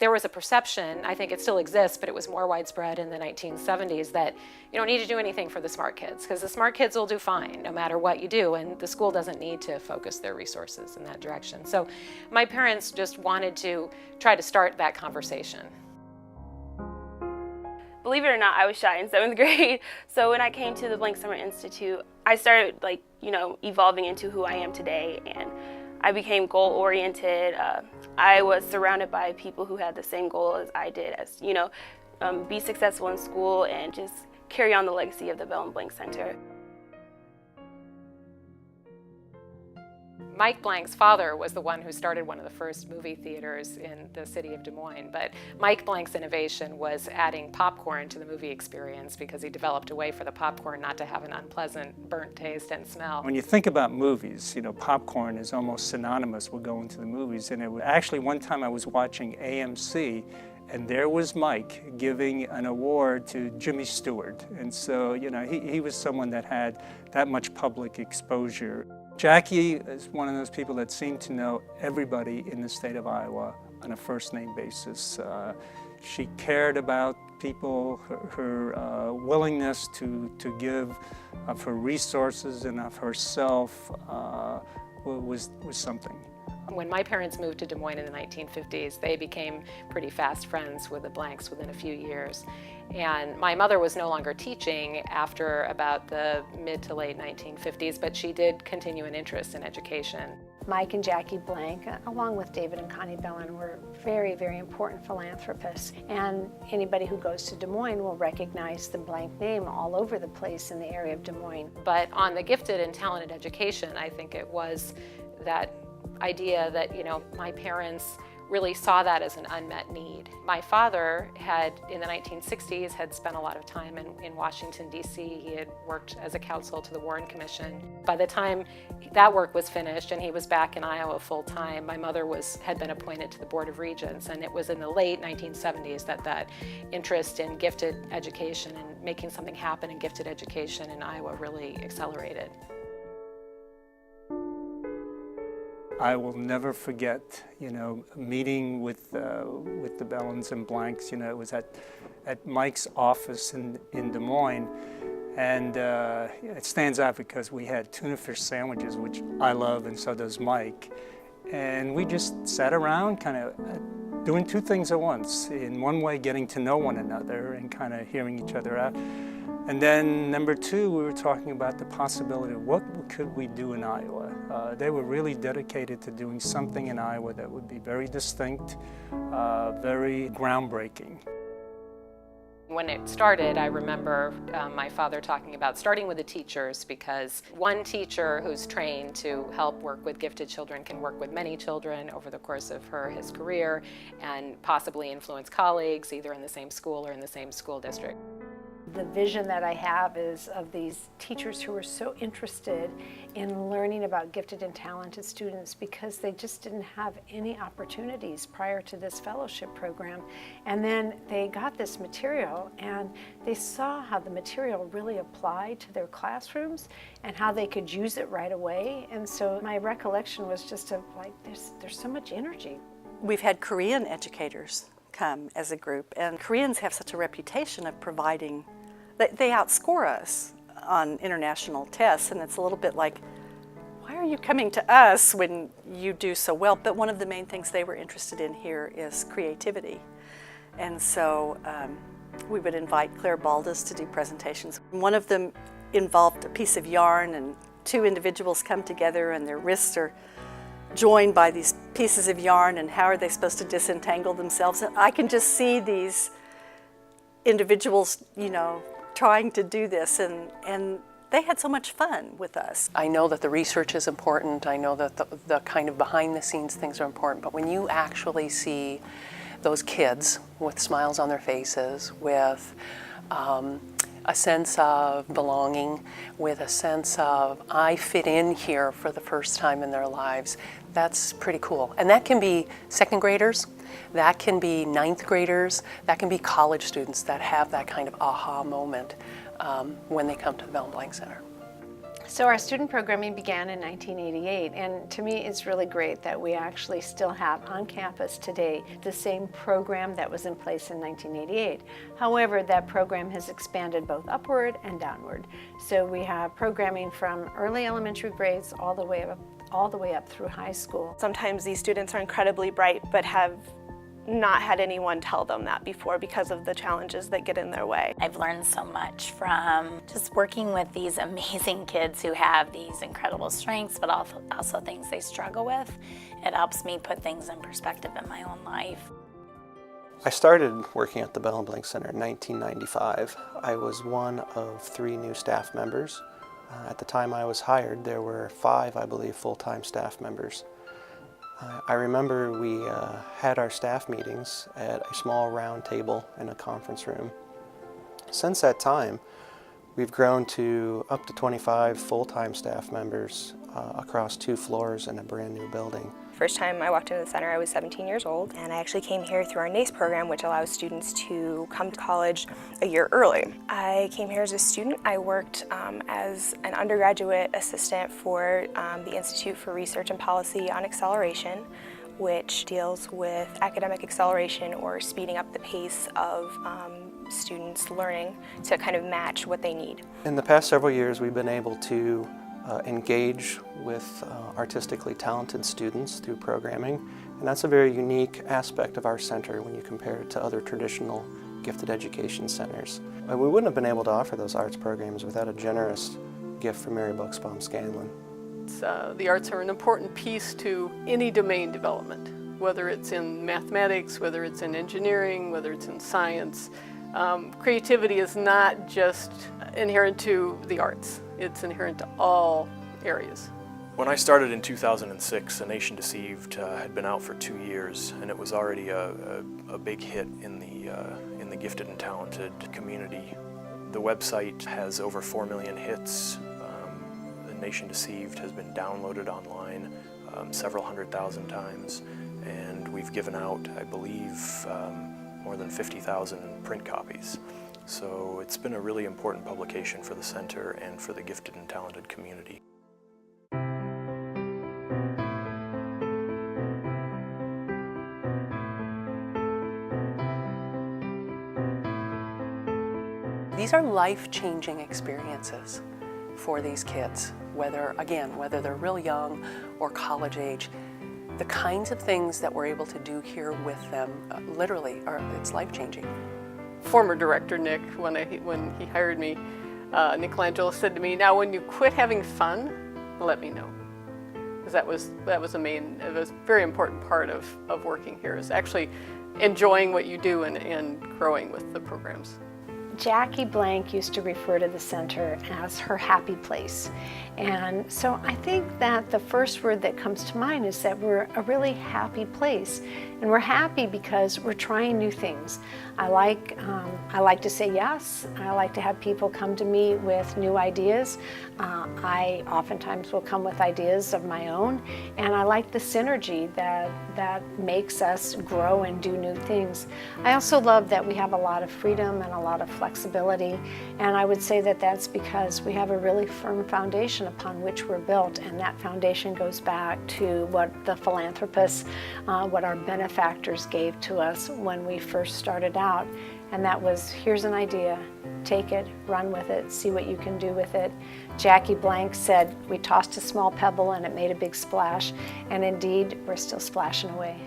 There was a perception, I think it still exists, but it was more widespread in the 1970s, that you don't need to do anything for the smart kids, because the smart kids will do fine no matter what you do, and the school doesn't need to focus their resources in that direction. So my parents just wanted to try to start that conversation. Believe it or not, I was shy in 7th grade. So when I came to the Blank Summer Institute, I started evolving into who I am today, and I became goal-oriented. I was surrounded by people who had the same goal as I did, as be successful in school and just carry on the legacy of the Belin-Blank Center. Mike Blank's father was the one who started one of the first movie theaters in the city of Des Moines, but Mike Blank's innovation was adding popcorn to the movie experience, because he developed a way for the popcorn not to have an unpleasant burnt taste and smell. When you think about movies, popcorn is almost synonymous with going to the movies. And actually one time I was watching AMC, and there was Mike giving an award to Jimmy Stewart. And so, he was someone that had that much public exposure. Jackie is one of those people that seemed to know everybody in the state of Iowa on a first-name basis. She cared about people. Her willingness to give of her resources and of herself was something. When my parents moved to Des Moines in the 1950s, they became pretty fast friends with the Blanks within a few years. And my mother was no longer teaching after about the mid to late 1950s, but she did continue an interest in education. Mike and Jackie Blank, along with David and Connie Belin, were very, very important philanthropists. And anybody who goes to Des Moines will recognize the Blank name all over the place in the area of Des Moines. But on the gifted and talented education, I think it was that idea that, my parents really saw that as an unmet need. My father had, in the 1960s, had spent a lot of time in Washington, D.C. He had worked as a counsel to the Warren Commission. By the time that work was finished and he was back in Iowa full-time, my mother had been appointed to the Board of Regents, and it was in the late 1970s that interest in gifted education and making something happen in gifted education in Iowa really accelerated. I will never forget, meeting with the Belins and Blanks. It was at Mike's office in Des Moines, and it stands out because we had tuna fish sandwiches, which I love, and so does Mike. And we just sat around, kind of doing two things at once. In one way, getting to know one another and kind of hearing each other out. And then number two, we were talking about the possibility of what could we do in Iowa. They were really dedicated to doing something in Iowa that would be very distinct, very groundbreaking. When it started, I remember my father talking about starting with the teachers, because one teacher who's trained to help work with gifted children can work with many children over the course of his career and possibly influence colleagues either in the same school or in the same school district. The vision that I have is of these teachers who are so interested in learning about gifted and talented students because they just didn't have any opportunities prior to this fellowship program. And then they got this material and they saw how the material really applied to their classrooms and how they could use it right away. And so my recollection was just of there's so much energy. We've had Korean educators come as a group, and Koreans have such a reputation of providing, they outscore us on international tests, and it's a little bit like, why are you coming to us when you do so well? But one of the main things they were interested in here is creativity. And so we would invite Claire Baldus to do presentations. One of them involved a piece of yarn, and two individuals come together and their wrists are joined by these pieces of yarn, and how are they supposed to disentangle themselves? And I can just see these individuals, trying to do this, and they had so much fun with us. I know that the research is important. I know that the kind of behind-the-scenes things are important, but when you actually see those kids with smiles on their faces, with a sense of belonging, with a sense of, I fit in here for the first time in their lives, that's pretty cool. And that can be second graders, that can be ninth graders, that can be college students that have that kind of aha moment when they come to the Belin-Blank Center. So our student programming began in 1988, and to me it's really great that we actually still have on campus today the same program that was in place in 1988. However, that program has expanded both upward and downward. So we have programming from early elementary grades all the way up through high school. Sometimes these students are incredibly bright but have not had anyone tell them that before because of the challenges that get in their way. I've learned so much from just working with these amazing kids who have these incredible strengths, but also things they struggle with. It helps me put things in perspective in my own life. I started working at the Belin-Blank Center in 1995. I was one of 3 new staff members. At the time I was hired, there were 5, I believe, full-time staff members. I remember we had our staff meetings at a small round table in a conference room. Since that time, we've grown to up to 25 full-time staff members across 2 floors in a brand new building. First time I walked into the center, I was 17 years old, and I actually came here through our NACE program, which allows students to come to college a year early. I came here as a student. I worked as an undergraduate assistant for the Institute for Research and Policy on Acceleration, which deals with academic acceleration or speeding up the pace of students' learning to kind of match what they need. In the past several years, we've been able to engage with artistically talented students through programming, and that's a very unique aspect of our center when you compare it to other traditional gifted education centers. And we wouldn't have been able to offer those arts programs without a generous gift from Mary Bucksbaum-Scanlon. The arts are an important piece to any domain development, whether it's in mathematics, whether it's in engineering, whether it's in science. Creativity is not just inherent to the arts. It's inherent to all areas. When I started in 2006, A Nation Deceived had been out for 2 years, and it was already a big hit in the gifted and talented community. The website has over 4 million hits. A Nation Deceived has been downloaded online several 100,000 times, and we've given out, I believe, more than 50,000 print copies. So it's been a really important publication for the center and for the gifted and talented community. These are life-changing experiences for these kids, whether they're real young or college age. The kinds of things that we're able to do here with them, literally, it's life-changing. Former director Nick, when he hired me, Nick Langelo said to me, "Now when you quit having fun, let me know." Because that was a very important part of working here, is actually enjoying what you do and growing with the programs. Jackie Blank used to refer to the center as her happy place. And so I think that the first word that comes to mind is that we're a really happy place. And we're happy because we're trying new things. I like to say yes. I like to have people come to me with new ideas. I oftentimes will come with ideas of my own. And I like the synergy that makes us grow and do new things. I also love that we have a lot of freedom and a lot of flexibility. And I would say that that's because we have a really firm foundation upon which we're built. And that foundation goes back to what the philanthropists, what our benefactors gave to us when we first started out. And that was, here's an idea, take it, run with it, see what you can do with it. Jackie Blank said, we tossed a small pebble and it made a big splash. And indeed, we're still splashing away.